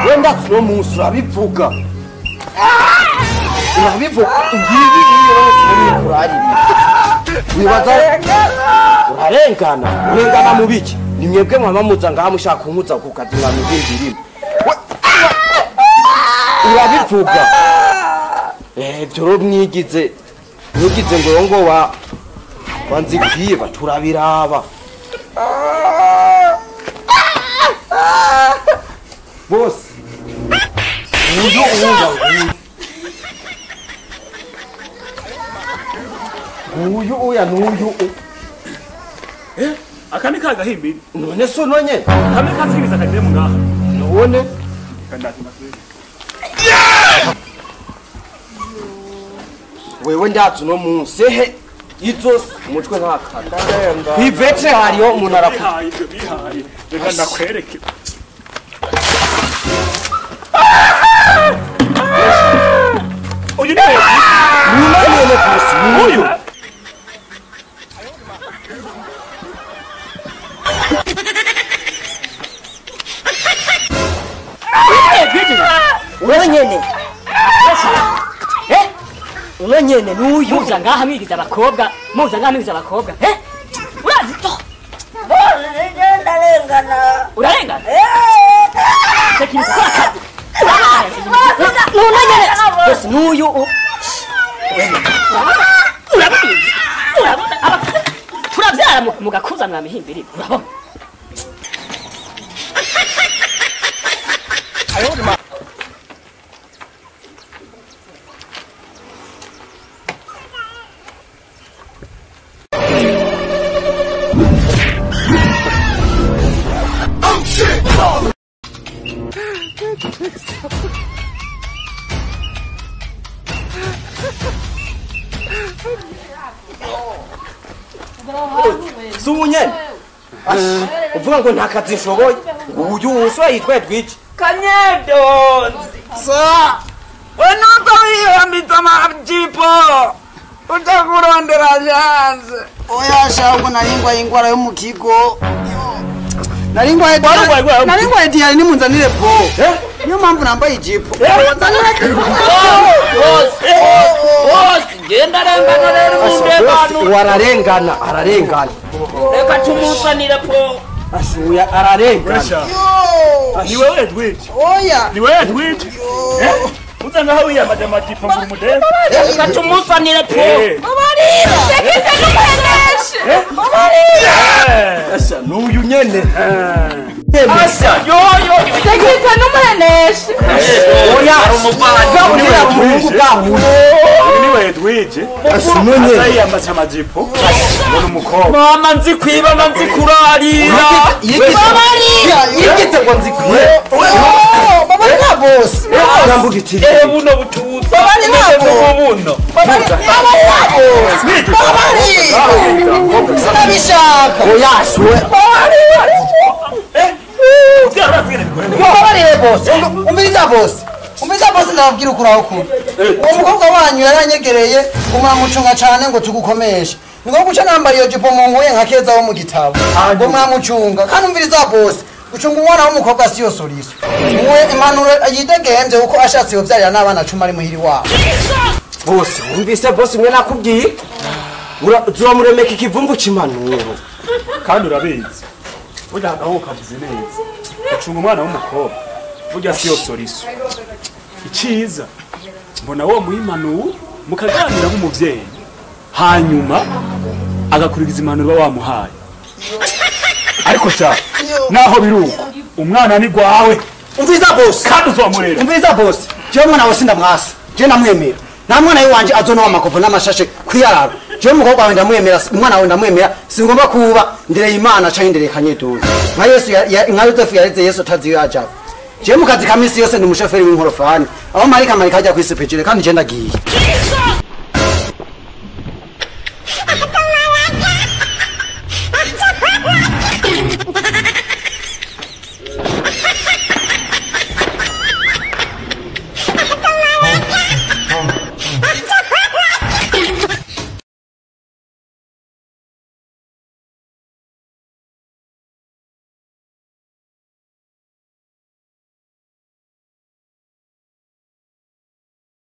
wenda no musura bivuga urabivuga ngiyi iyo kurari wibaza urarengana mu biki ni mwebwe mwama muza ngaha mushaka kumuza ku kazi mwa mubindirimo urabivuga byo mwigize ngo wanzikwiye baturabiraba boss uyu uya nuyu akani kagahimbiri none so nonye kamwe kazibiza kagire mu ngaha none wewe ndatsu no munsi he izo umutwe nkakanda kwivete hariho umuntu arakuha bihaye reka ndakwereke uyu ni none kusi uyu Unyene nuyu muza ngaha mwigiza abakobwa urazi to urarengana tekini kwa kazi bose nuyu turabyara mugakuza mwamihimbiri urabona Sumunye uvuga ngo nta kazi nshoboye uyu uswa yitwa Edwige Kanyedonzi sa wenuto wiyambitse amajipo utakurondera janze oya shango naringwa ingwara yo mu kigo naringwa idiyari nimunzanire po niyo mpamvu nambaye ijipo genda rengana rero umutekano ararengana reka tumusanire po ashuya ararengana ni wewe Edwige oya ni wewe Edwige uza ngaho wiyamaje amajipo ngo umudebe reka tumusanire po babarira sekite n'umuheneshe babarira asha nuyu nyene asha yo sekite n'umuheneshe oya umuvanga ni wewe muhungu bwahu ni wewe Edwige asunye aza yiyamaje amajipo ngo umukobwa mama nzi kwiba manzi kurarira yigeze ngo nzikwiye babarira boss urambuga iti buno bututsa buno babarira boss babarira sinabishaka oya ashuwe babarira boss umviriza boss ndababwira ukuraho kuri uwo mukobwa wanyu yaranyegereye umuramucunga cyane ngo tugukomeshe ngo guca nambara iyo jipo mu nkuye nka keza wo mu gitabo ngo muramucunga kandi umviriza boss gucunga umwana w'umukobwa siyo soriso uwe impanuro yidegenze uko ashatse yobyarira n'abana 10 ari muhiri wabo bose umvise boss mwe nakubwiye uzomuremeka ikivumvu c'impanuro kandi urabizi burya ngaho ukavuze neza ucunga umwana w'umukobwa burya siyo soriso iciza mbona wo muhimanuwe mukaganira nk'umuvyeyi hanyuma agakurikiza impanuro wamuhaye ariko sha naho biruko umwana ni gwawe umviza boss kandi uzomurera umviza boss je mwana wose ndamwasa je namwemera nta mwana wanje azona wamakopo n'amashashe kwiyarara je mukobwa wenda mwemera umwana wenda mwemera singomba kuba ndireye imana cha ndireye Kanyedonzi nka Yesu nka Yosefu yareze Yesu tazi yaje je mukazi kamisi yose ni umushoferi w'inkorofani aho marika ajya kwisepejere kandi je ndagiye